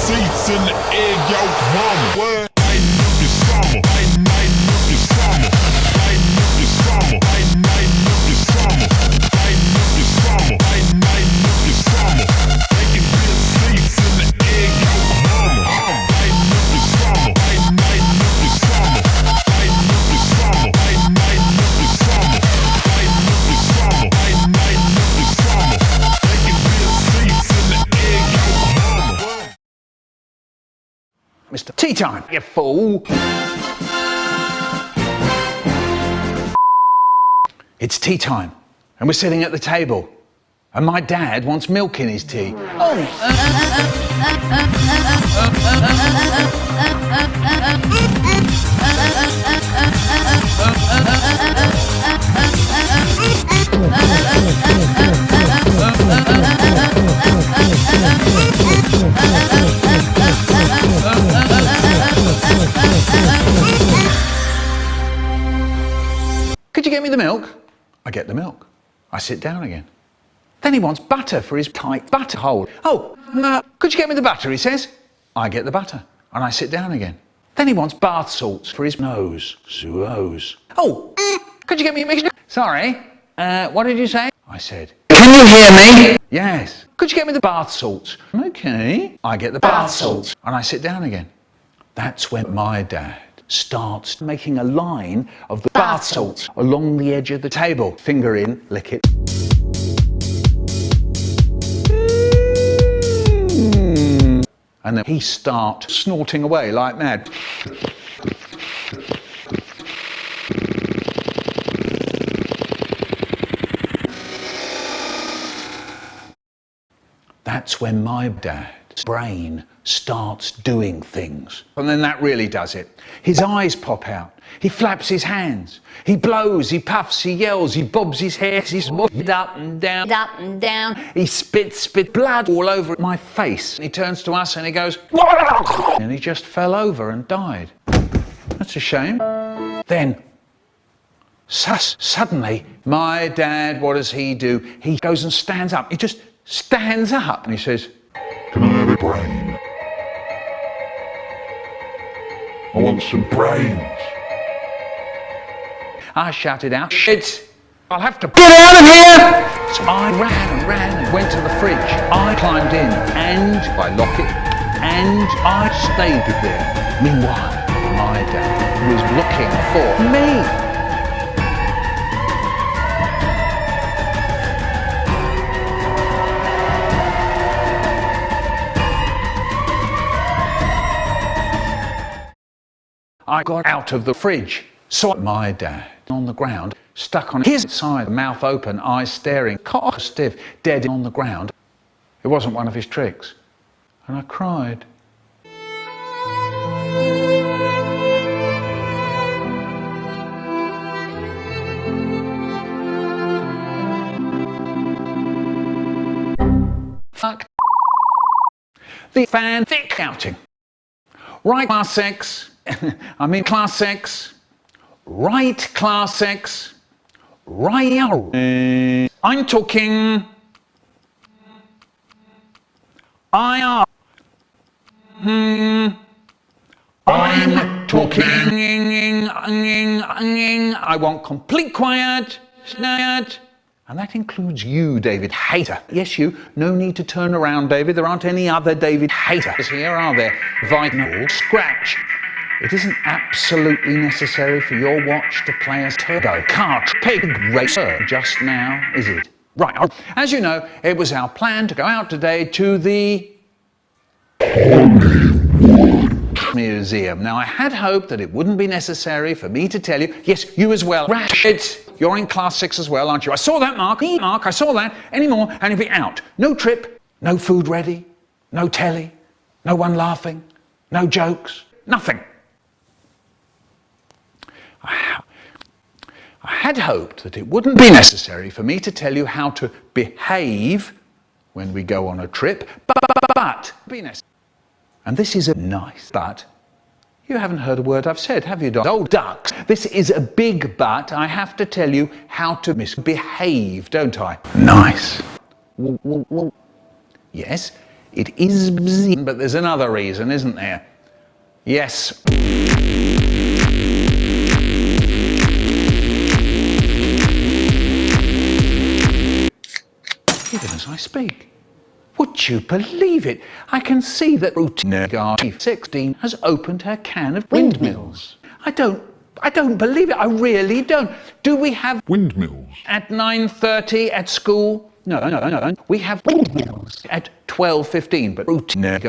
seats in the egg yolk mama. I know this summer. I know this summer. I know this summer. I know this summer. I know this summer. I know this summer. They can feel seats in the egg yolk mama. I know this summer. I know this summer. I know this summer. I know this summer. I know this summer. I know this summer. They can feel seats in the egg yolk mama. Mr. Tea time, you fool! It's tea time, and we're sitting at the table, and my dad wants milk in his tea. Could you get me the milk? I get the milk. I sit down again. Then he wants butter for his tight butter hole. Oh, no, could you get me the butter, he says. I get the butter, and I sit down again. Then he wants bath salts for his nose. Oh, could you get me a mixture? Sorry, what did you say? I said, can you hear me? Yes. Could you get me the bath salts? Okay. I get the bath salts, and I sit down again. That's when my dad starts making a line of the bath salts along the edge of the table. Finger in, lick it. And then he starts snorting away like mad. That's when my dad's brain starts doing things. And then that really does it. His eyes pop out. He flaps his hands. He blows, he puffs, he yells, he bobs his hair, he's up and down, up and down. He spit blood all over my face. He turns to us and he goes, and he just fell over and died. That's a shame. Then, suddenly, my dad, what does he do? He goes and stands up. He just stands up and he says, can I have a brain? I want some brains. I shouted out, shit, I'll have to get out of here! So I ran and went to the fridge. I climbed in and I locked it and I stayed there. Meanwhile, my dad was looking for me. I got out of the fridge, saw my dad on the ground, stuck on his side, mouth open, eyes staring, cock stiff, dead on the ground. It wasn't one of his tricks. And I cried. Fuck. The fanfic outing. Right, class 6. I'm in class 6. Right, class 6. Right. I'm talking. I'm talking. I want complete quiet. And that includes you, David Hater. Yes, you. No need to turn around, David. There aren't any other David Haters here, are there? Vital scratch. It isn't absolutely necessary for your watch to play a turbo CartPig Racer just now, is it? Right, as you know, it was our plan to go out today to the Museum. Now, I had hoped that it wouldn't be necessary for me to tell you, yes, you as well, Rashid, you're in class 6 as well, aren't you? I saw that, Mark, I saw that, anymore, and you'll be out. No trip, no food ready, no telly, no one laughing, no jokes, nothing. I had hoped that it wouldn't be necessary for me to tell you how to behave when we go on a trip, but be necessary. And this is a nice but. You haven't heard a word I've said, have you, Don? Oh, ducks. This is a big but. I have to tell you how to misbehave, don't I? Nice. Yes, It is bzzy, but there's another reason, isn't there? Yes. Even as I speak. Would you believe it? I can see that Routine 16 has opened her can of windmills. I don't believe it. I really don't. Do we have Windmills. at 9:30 at school? No. We have windmills at 12:15, but Routine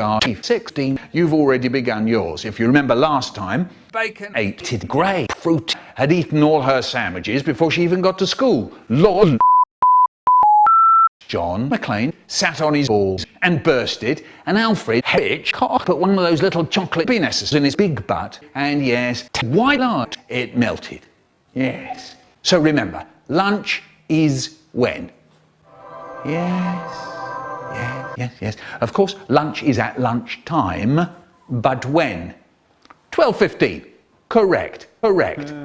16, you've already begun yours. If you remember last time, Bacon ate Gray. Fruit had eaten all her sandwiches before she even got to school. Lord. John McLean sat on his balls and burst it, and Alfred put one of those little chocolate penises in his big butt, and yes, why not? It melted. Yes. So remember, lunch is when? Yes. Of course, lunch is at lunchtime, but when? 12:15. Correct.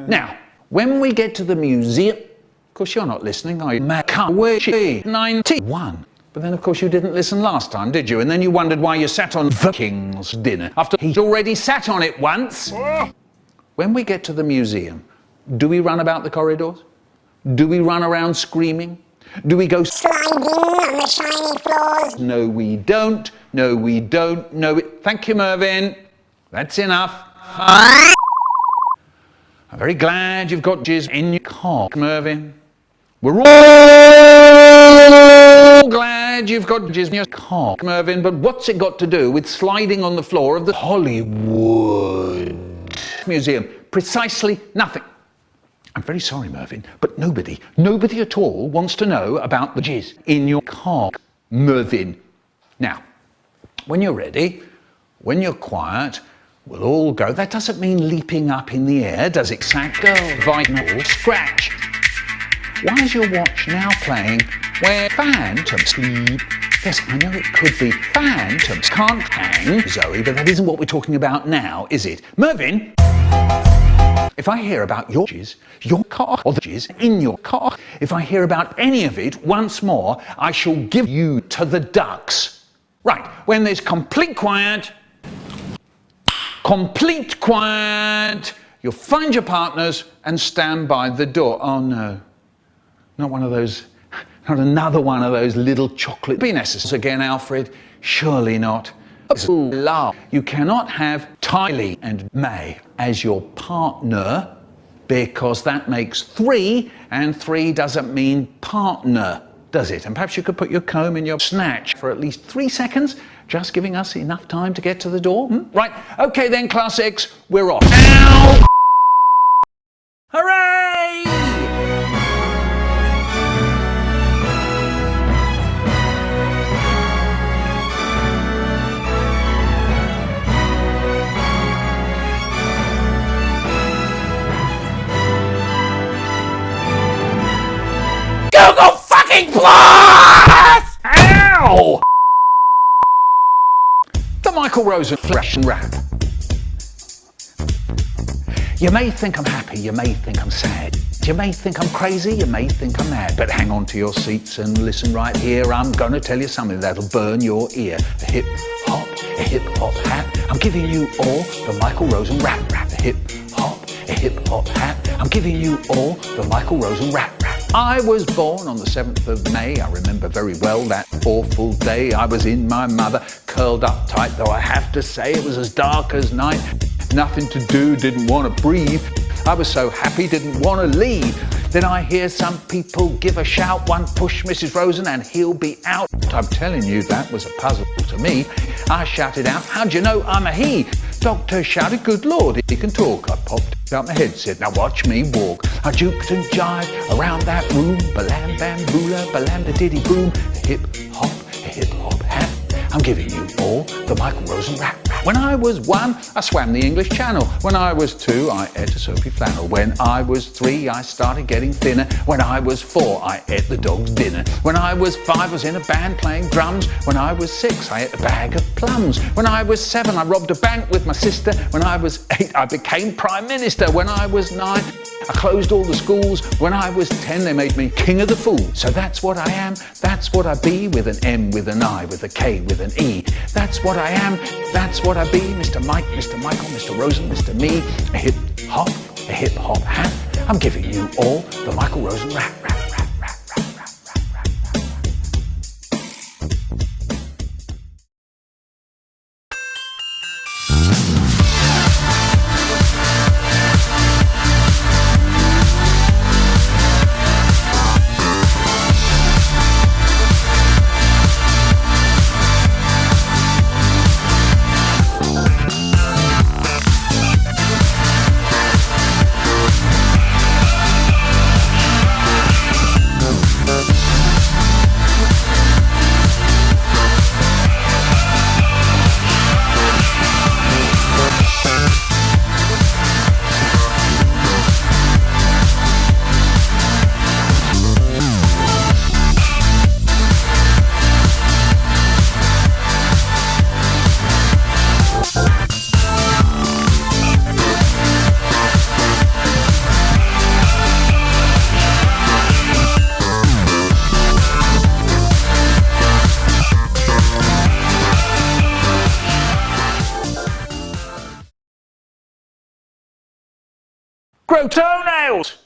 Now, when we get to the museum, of course, you're not listening, are you? 91. But then, of course, you didn't listen last time, did you? And then you wondered why you sat on the King's dinner after he'd already sat on it once. When we get to the museum, do we run about the corridors? Do we run around screaming? Do we go sliding on the shiny floors? No, we don't. Thank you, Mervyn. That's enough. I'm very glad you've got jizz in your cock, Mervyn. We're all glad you've got jizz in your cock, Mervyn, but what's it got to do with sliding on the floor of the Hollywood Museum? Precisely nothing. I'm very sorry, Mervyn, but nobody at all wants to know about the jizz in your cock, Mervyn. Now, when you're ready, when you're quiet, we'll all go. That doesn't mean leaping up in the air, does it? Sack, go, vinyl, scratch. Why is your watch now playing Where Phantoms Sleep? Yes, I know it could be Phantoms Can't Hang, Zoe, but that isn't what we're talking about now, is it? Mervyn, if I hear about your jizz, your cock, or the jizz in your cock, if I hear about any of it once more, I shall give you to the ducks. Right, when there's complete quiet, you'll find your partners and stand by the door. Oh no, not another one of those little chocolate penises again, Alfred. Surely not. You cannot have Tylee and May as your partner because that makes 3, and 3 doesn't mean partner, does it? And perhaps you could put your comb in your snatch for at least 3 seconds, just giving us enough time to get to the door. Right, okay then, Class 6, we're off. Ow! Hooray! Google fucking Plus! Ow! The Michael Rosen Fresh and Rap. You may think I'm happy, you may think I'm sad, you may think I'm crazy, you may think I'm mad, but hang on to your seats and listen right here. I'm gonna tell you something that'll burn your ear. A hip hop hat. I'm giving you all the Michael Rosen rap. A hip hop hat. I'm giving you all the Michael Rosen rap. I was born on the 7th of May. I remember very well that awful day. I was in my mother, curled up tight, though I have to say it was as dark as night. Nothing to do, didn't want to breathe. I was so happy, didn't want to leave. Then I hear some people give a shout, one push Mrs. Rosen and he'll be out. I'm telling you, that was a puzzle to me. I shouted out, how'd you know I'm a he? Doctor shouted, good Lord, he can talk. I popped out my headset, now watch me walk. I juked and jived around that room. Balam bam boola, balam da diddy boom. A hip hop hat. I'm giving you all the Michael Rosen rap. When I was 1, I swam the English Channel. When I was 2, I ate a soapy flannel. When I was 3, I started getting thinner. When I was 4, I ate the dog's dinner. When I was 5, I was in a band playing drums. When I was 6, I ate a bag of plums. When I was 7, I robbed a bank with my sister. When I was 8, I became Prime Minister. When I was 9, I closed all the schools. When I was 10, they made me king of the fool. So that's what I am, that's what I be, with an M, with an I, with a K, with an E. That's what I am, that's what I be, Mr. Mike, Mr. Michael, Mr. Rosen, Mr. Me, a hip-hop hat. I'm giving you all the Michael Rosen rap. Grow toenails!